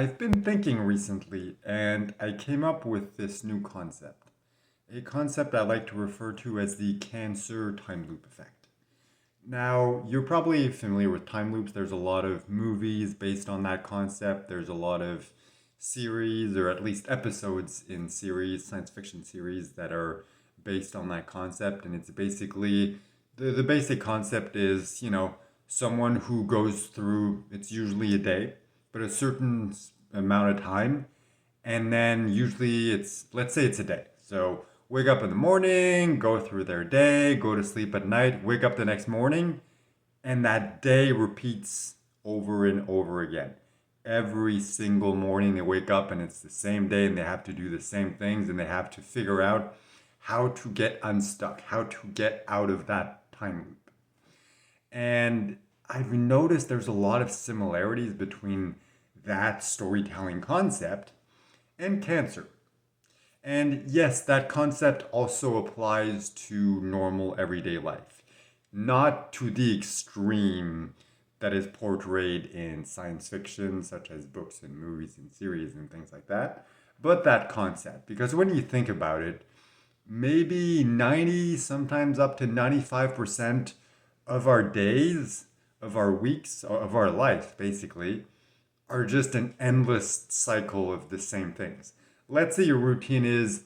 I've been thinking recently and I came up with this new concept. A concept I like to refer to as the Cancer time loop effect. Now, you're probably familiar with time loops. There's a lot of movies based on that concept. There's a lot of series, or at least episodes in series, science fiction series, that are based on that concept. And it's basically the basic concept is, someone who goes through, it's usually a day, but a certain amount of time. And then usually let's say it's a day. So wake up in the morning, go through their day, go to sleep at night, wake up the next morning, and that day repeats over and over again. Every single morning they wake up and it's the same day and they have to do the same things and they have to figure out how to get unstuck, how to get out of that time loop. And I've noticed there's a lot of similarities between that storytelling concept and cancer. And yes, that concept also applies to normal everyday life, not to the extreme that is portrayed in science fiction, such as books and movies and series and things like that, but that concept. Because when you think about it, maybe 90, sometimes up to 95% of our days, of our weeks, of our life, basically, are just an endless cycle of the same things. Let's say your routine is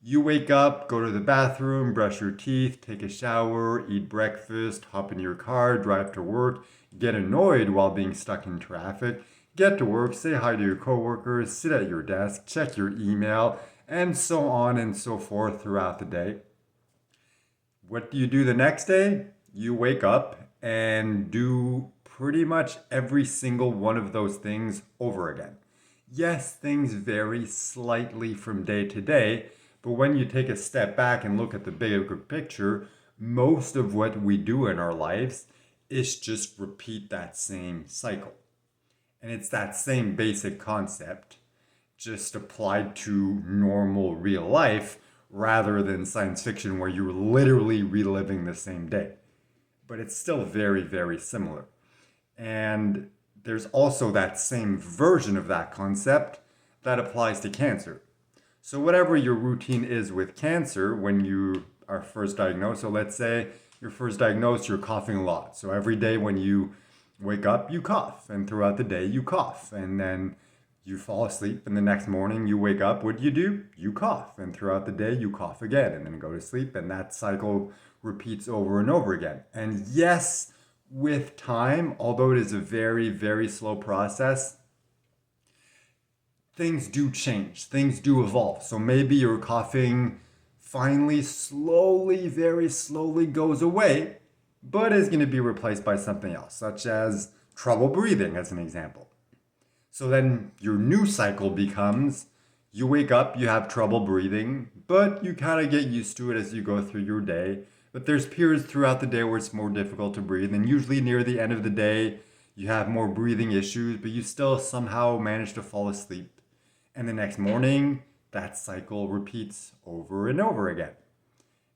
you wake up, go to the bathroom, brush your teeth, take a shower, eat breakfast, hop in your car, drive to work, get annoyed while being stuck in traffic, get to work, say hi to your coworkers, sit at your desk, check your email, and so on and so forth throughout the day. What do you do the next day? You wake up and do pretty much every single one of those things over again. Yes, things vary slightly from day to day, but when you take a step back and look at the bigger picture, most of what we do in our lives is just repeat that same cycle. And it's that same basic concept, just applied to normal real life rather than science fiction where you're literally reliving the same day. But it's still very, very similar. And there's also that same version of that concept that applies to cancer. So, whatever your routine is with cancer when you are first diagnosed, so let's say you're first diagnosed, you're coughing a lot. So, every day when you wake up, you cough, and throughout the day, you cough, and then you fall asleep, and the next morning you wake up, what do? You cough, and throughout the day, you cough again, and then go to sleep, and that cycle repeats over and over again. And yes, with time, although it is a very, very slow process, things do change, things do evolve. So maybe your coughing finally, slowly, very slowly goes away, but is going to be replaced by something else, such as trouble breathing, as an example. So then your new cycle becomes you wake up, you have trouble breathing, but you kind of get used to it as you go through your day. But there's periods throughout the day where it's more difficult to breathe, and usually near the end of the day, you have more breathing issues, but you still somehow manage to fall asleep. And the next morning, that cycle repeats over and over again.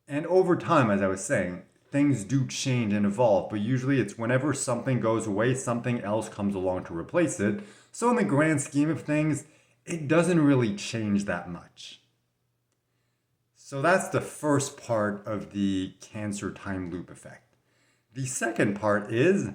And over time, as I was saying, things do change and evolve, but usually it's whenever something goes away, something else comes along to replace it. So, in the grand scheme of things, it doesn't really change that much. So, that's the first part of the cancer time loop effect. The second part is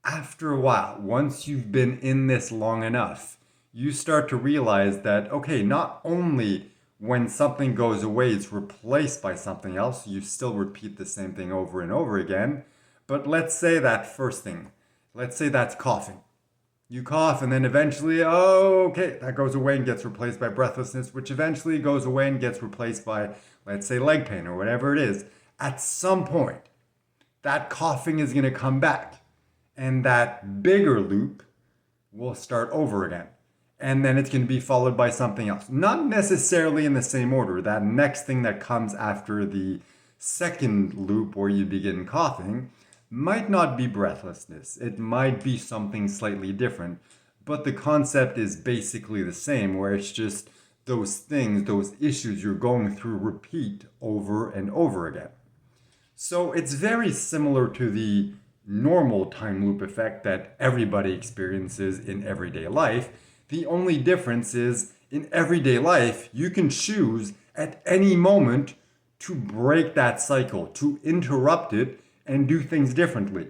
after a while, once you've been in this long enough, you start to realize that, okay, not only when something goes away, it's replaced by something else, you still repeat the same thing over and over again. But let's say that first thing, let's say that's coughing. You cough, and then eventually, oh, okay, that goes away and gets replaced by breathlessness, which eventually goes away and gets replaced by, let's say, leg pain or whatever it is. At some point, that coughing is going to come back, and that bigger loop will start over again. And then it's going to be followed by something else. Not necessarily in the same order. That next thing that comes after the second loop where you begin coughing might not be breathlessness. It might be something slightly different. But the concept is basically the same, where it's just those things, those issues you're going through repeat over and over again. So it's very similar to the normal time loop effect that everybody experiences in everyday life. The only difference is in everyday life, you can choose at any moment to break that cycle, to interrupt it, and do things differently.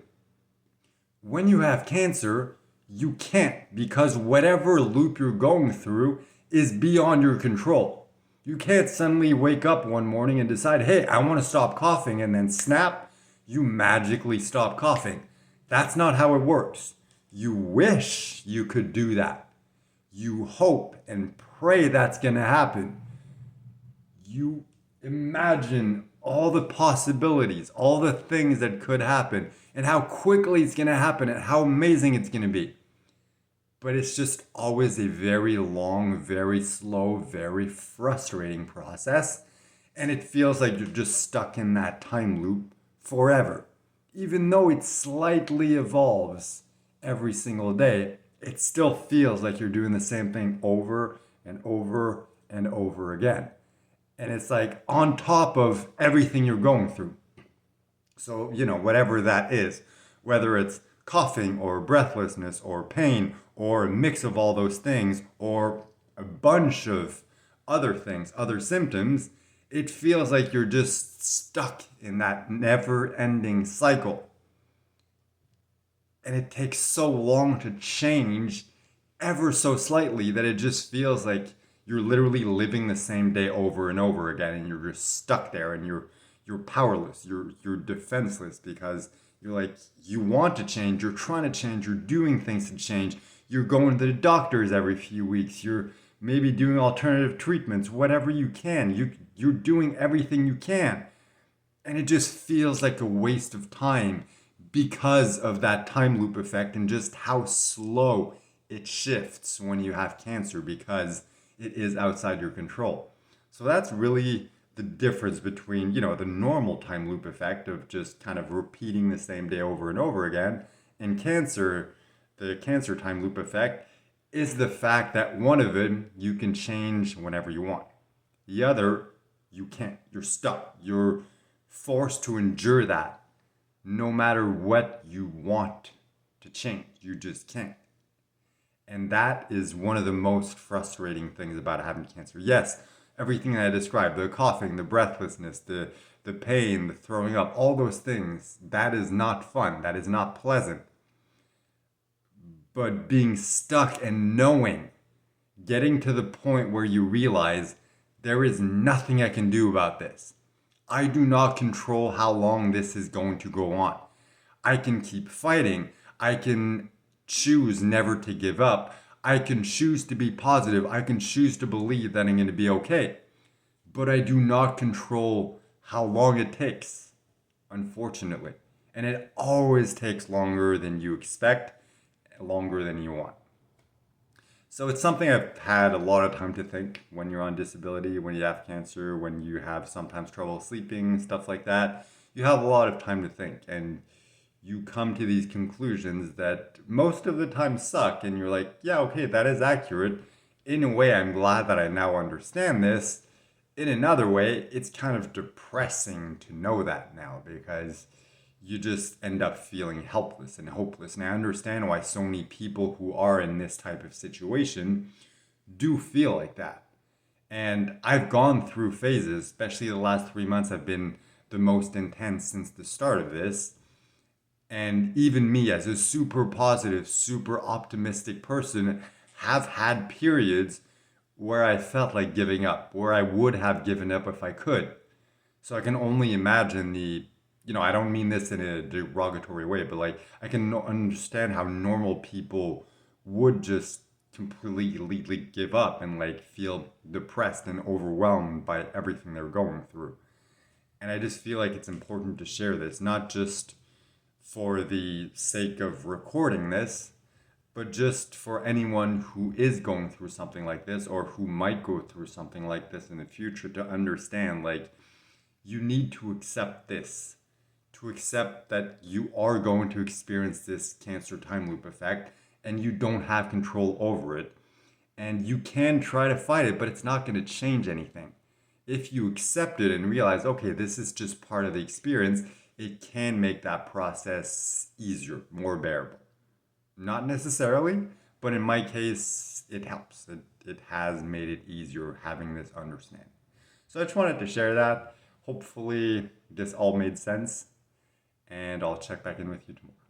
When you have cancer, you can't, because whatever loop you're going through is beyond your control. You can't suddenly wake up one morning and decide, hey, I want to stop coughing, and then snap, you magically stop coughing. That's not how it works. You wish you could do that. You hope and pray that's going to happen. You imagine all the possibilities, all the things that could happen, and how quickly it's going to happen, and how amazing it's going to be. But it's just always a very long, very slow, very frustrating process. And it feels like you're just stuck in that time loop forever. Even though it slightly evolves every single day, it still feels like you're doing the same thing over and over and over again. And it's like on top of everything you're going through. So, whatever that is, whether it's coughing or breathlessness or pain or a mix of all those things or a bunch of other things, other symptoms, it feels like you're just stuck in that never ending cycle. And it takes so long to change ever so slightly that it just feels like you're literally living the same day over and over again, and you're just stuck there, and you're powerless, you're defenseless, because you're like, you want to change, you're trying to change, you're doing things to change, you're going to the doctors every few weeks, you're maybe doing alternative treatments, whatever you can, you're doing everything you can, and it just feels like a waste of time because of that time loop effect and just how slow it shifts when you have cancer, because it is outside your control. So that's really the difference between, the normal time loop effect of just kind of repeating the same day over and over again, and cancer, the cancer time loop effect is the fact that one of them you can change whenever you want. The other, you can't. You're stuck. You're forced to endure that no matter what you want to change. You just can't. And that is one of the most frustrating things about having cancer. Yes, everything that I described, the coughing, the breathlessness, the pain, the throwing up, all those things, that is not fun. That is not pleasant. But being stuck and knowing, getting to the point where you realize there is nothing I can do about this. I do not control how long this is going to go on. I can keep fighting. I can choose never to give up. I can choose to be positive. I can choose to believe that I'm going to be okay. But I do not control how long it takes, unfortunately. And it always takes longer than you expect, longer than you want. So it's something I've had a lot of time to think when you're on disability, when you have cancer, when you have sometimes trouble sleeping, stuff like that. You have a lot of time to think, and you come to these conclusions that most of the time suck, and you're like, yeah, okay, that is accurate. In a way, I'm glad that I now understand this. In another way, it's kind of depressing to know that now, because you just end up feeling helpless and hopeless. And I understand why so many people who are in this type of situation do feel like that. And I've gone through phases, especially the last 3 months have been the most intense since the start of this. And even me, as a super positive, super optimistic person, have had periods where I felt like giving up, where I would have given up if I could. So I can only imagine I don't mean this in a derogatory way, but like, I can understand how normal people would just completely give up and like feel depressed and overwhelmed by everything they're going through. And I just feel like it's important to share this, not just for the sake of recording this, but just for anyone who is going through something like this, or who might go through something like this in the future, to understand, like, you need to accept this, to accept that you are going to experience this cancer time loop effect, and you don't have control over it. And you can try to fight it, but it's not going to change anything. If you accept it and realize, okay, this is just part of the experience, it can make that process easier, more bearable. Not necessarily, But in my case, it helps. It has made it easier having this understanding. So I just wanted to share that. Hopefully, this all made sense, and I'll check back in with you tomorrow.